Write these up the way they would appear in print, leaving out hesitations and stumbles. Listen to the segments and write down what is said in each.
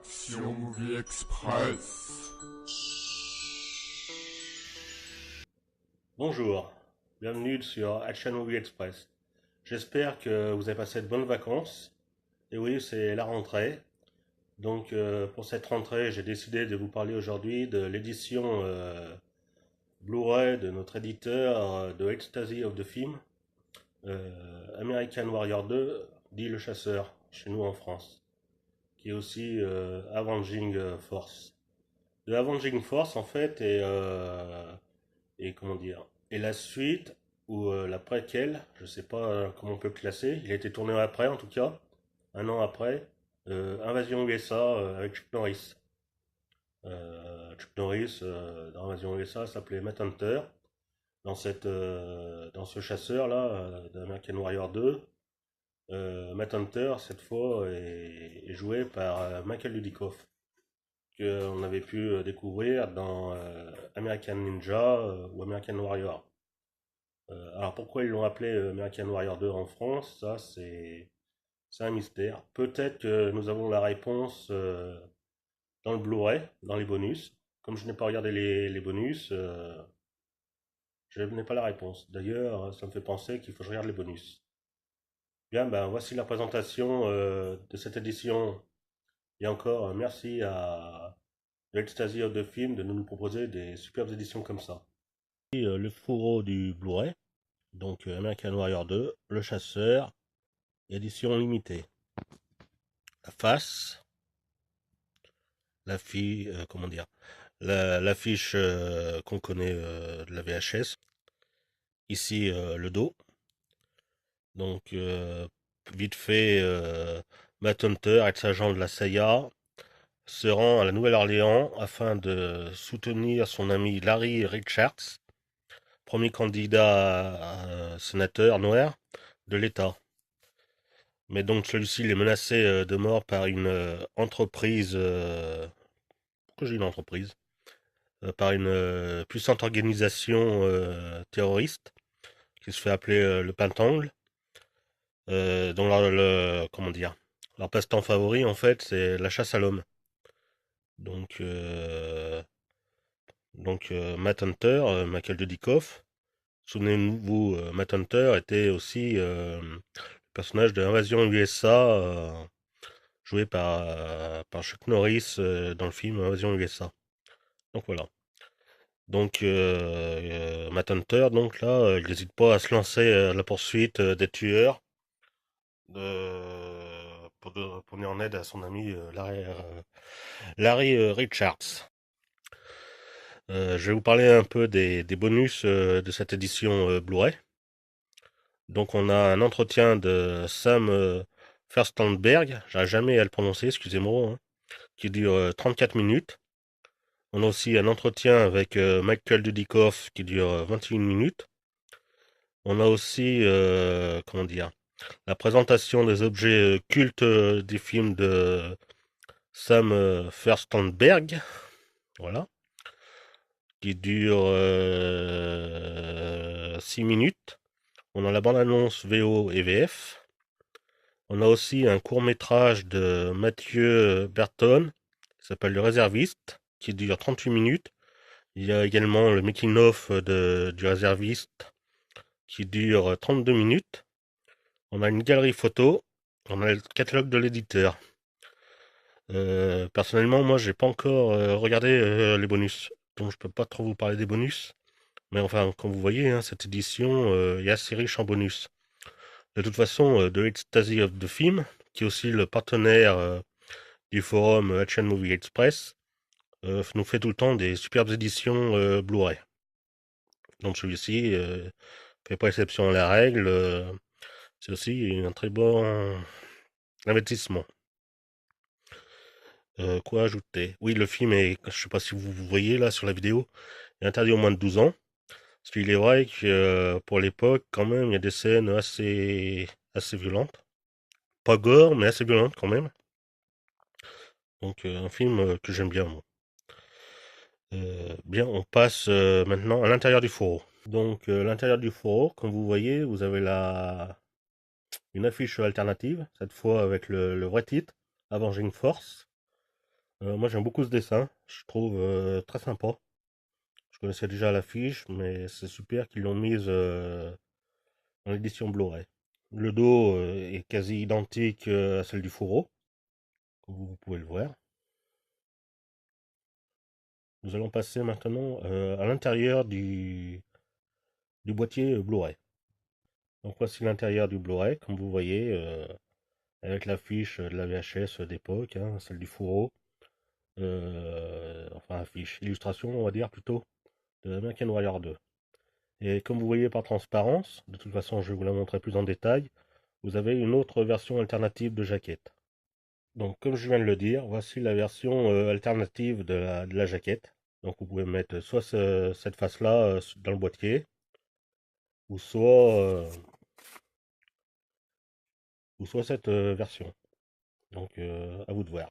Action Movie Express. Bonjour, bienvenue sur Action Movie Express. J'espère que vous avez passé de bonnes vacances. Et oui, c'est la rentrée. Donc pour cette rentrée, j'ai décidé de vous parler aujourd'hui de l'édition Blu-ray de notre éditeur de Ecstasy of the Film, American Warrior 2, dit Le Chasseur, chez nous en France, qui est aussi Avenging Force. De Avenging Force, en fait, et comment dire, et la suite ou la préquelle, je sais pas comment on peut le classer, il a été tourné après en tout cas, un an après, Invasion USA avec Chuck Norris. Chuck Norris dans Invasion USA s'appelait Matt Hunter. Dans ce chasseur là d'American Warrior 2, Matt Hunter cette fois est joué par Michael Dudikoff, qu'on avait pu découvrir dans American Ninja ou American Warrior. Alors pourquoi ils l'ont appelé American Warrior 2 en France, ça c'est un mystère. Peut-être que nous avons la réponse dans le Blu-ray, dans les bonus. Comme je n'ai pas regardé les bonus, je n'ai pas la réponse. D'ailleurs, ça me fait penser qu'il faut que je regarde les bonus. Bien, ben voici la présentation de cette édition. Et encore, merci à l'Ecstasy of the Film de nous proposer des superbes éditions comme ça. Et, le fourreau du Blu-ray, donc American Warrior 2, Le Chasseur, édition limitée. La face, comment dire, l'affiche qu'on connaît de la VHS. Ici le dos. Donc vite fait, Matt Hunter, ex-agent de la CIA, se rend à la Nouvelle-Orléans afin de soutenir son ami Larry Richards, premier candidat à sénateur noir de l'État. Mais donc celui-ci il est menacé de mort par une entreprise. Pourquoi j'ai une entreprise par une puissante organisation terroriste qui se fait appeler le Pentangle, dont comment dire, leur passe-temps favori en fait c'est la chasse à l'homme. Donc, Matt Hunter, Michael Dudikoff, souvenez-vous, Matt Hunter était aussi le personnage de Invasion USA, joué par Chuck Norris dans le film Invasion USA. Donc voilà. Donc Matt Hunter, donc là, il n'hésite pas à se lancer à la poursuite des tueurs pour venir en aide à son ami Larry Richards. Je vais vous parler un peu des bonus de cette édition Blu-ray. Donc on a un entretien de Sam Firstenberg, j'arrive jamais à le prononcer, excusez-moi, hein, qui dure 34 minutes. On a aussi un entretien avec Michael Dudikoff qui dure 21 minutes. On a aussi, comment dire, la présentation des objets cultes des films de Sam Firstenberg, voilà, qui dure 6 minutes. On a la bande-annonce VO et VF. On a aussi un court-métrage de Mathieu Berton, qui s'appelle Le Réserviste, qui dure 38 minutes. Il y a également le making-of du Réserviste, qui dure 32 minutes. On a une galerie photo. On a le catalogue de l'éditeur. Personnellement, moi, j'ai pas encore regardé les bonus, donc je peux pas trop vous parler des bonus. Mais enfin, comme vous voyez, hein, cette édition est assez riche en bonus. De toute façon, de Ecstasy of the Film, qui est aussi le partenaire du forum Action Movie Express, nous fait tout le temps des superbes éditions Blu-ray. Donc celui-ci fait pas exception à la règle. C'est aussi un très bon investissement. Quoi ajouter? Oui, le film est, je sais pas si vous voyez là sur la vidéo, est interdit aux moins de 12 ans. Parce qu'il est vrai que pour l'époque, quand même, il y a des scènes assez violentes. Pas gore, mais assez violentes quand même. Donc un film que j'aime bien, moi. Bien, on passe maintenant à l'intérieur du fourreau. Donc l'intérieur du fourreau, comme vous voyez, vous avez une affiche alternative, cette fois avec le vrai titre, Avenging Force. Moi j'aime beaucoup ce dessin, je trouve très sympa. Je connaissais déjà l'affiche, mais c'est super qu'ils l'ont mise dans l'édition Blu-ray. Le dos est quasi identique à celle du fourreau, comme vous pouvez le voir. Nous allons passer maintenant à l'intérieur du boîtier Blu-ray. Donc voici l'intérieur du Blu-ray, comme vous voyez, avec l'affiche de la VHS d'époque, hein, celle du fourreau. Enfin affiche, illustration on va dire plutôt, de American Warrior 2. Et comme vous voyez par transparence, de toute façon je vais vous la montrer plus en détail, vous avez une autre version alternative de jaquette. Donc comme je viens de le dire, voici la version alternative de la jaquette. Donc vous pouvez mettre soit cette face-là dans le boîtier, ou ou soit cette version. Donc à vous de voir.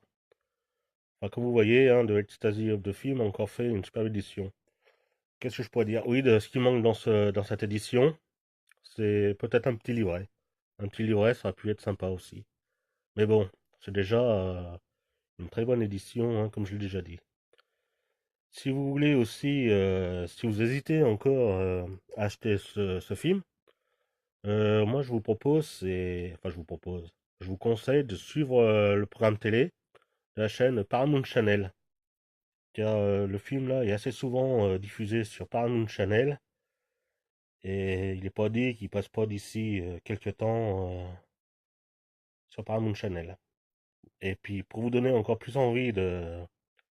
Enfin, comme vous voyez, hein, de Ecstasy of the Film a encore fait une superbe édition. Qu'est-ce que je pourrais dire? Oui, de ce qui manque dans cette édition, c'est peut-être un petit livret. Un petit livret, ça aurait pu être sympa aussi. Mais bon, c'est déjà une très bonne édition, hein, comme je l'ai déjà dit. Si vous voulez aussi, si vous hésitez encore à acheter ce film, moi je vous conseille de suivre le programme télé de la chaîne Paramount Channel. Car le film là est assez souvent diffusé sur Paramount Channel et il n'est pas dit qu'il passe pas d'ici quelques temps sur Paramount Channel. Et puis pour vous donner encore plus envie de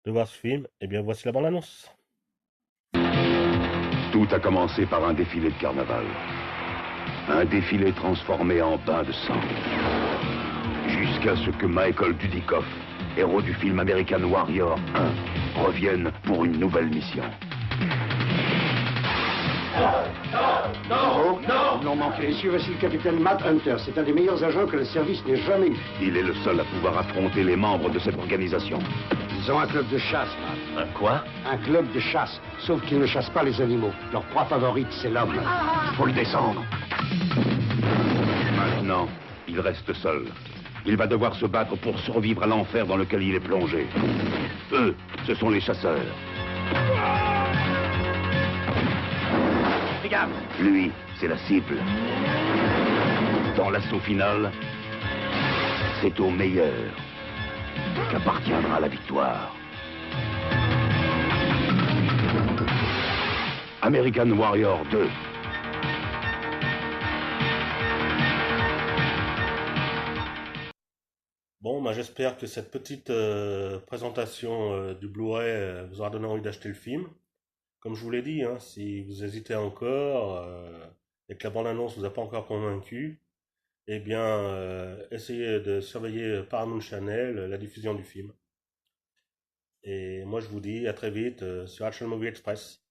voir ce film, eh bien voici la bande-annonce. Tout a commencé par un défilé de carnaval. Un défilé transformé en bain de sang. Jusqu'à ce que Michael Dudikoff, héros du film American Warrior 1, revienne pour une nouvelle mission. Non, non, non, manqué. Messieurs, voici le capitaine Matt Hunter. C'est un des meilleurs agents que le service n'ait jamais eu. Il est le seul à pouvoir affronter les membres de cette organisation. Ils ont un club de chasse, Matt. Un quoi? Un club de chasse. Sauf qu'ils ne chassent pas les animaux. Leur proie favorite, c'est l'homme. Il faut le descendre. Maintenant, il reste seul. Il va devoir se battre pour survivre à l'enfer dans lequel il est plongé. Eux, ce sont les chasseurs. Lui, c'est la cible. Dans l'assaut final, c'est au meilleur qu'appartiendra la victoire. American Warrior 2. Bon, bah, j'espère que cette petite présentation du Blu-ray vous aura donné envie d'acheter le film. Comme je vous l'ai dit, hein, si vous hésitez encore et que la bande-annonce vous a pas encore convaincu, eh bien, essayez de surveiller Paramount Channel, la diffusion du film. Et moi, je vous dis à très vite sur Action Movie Express.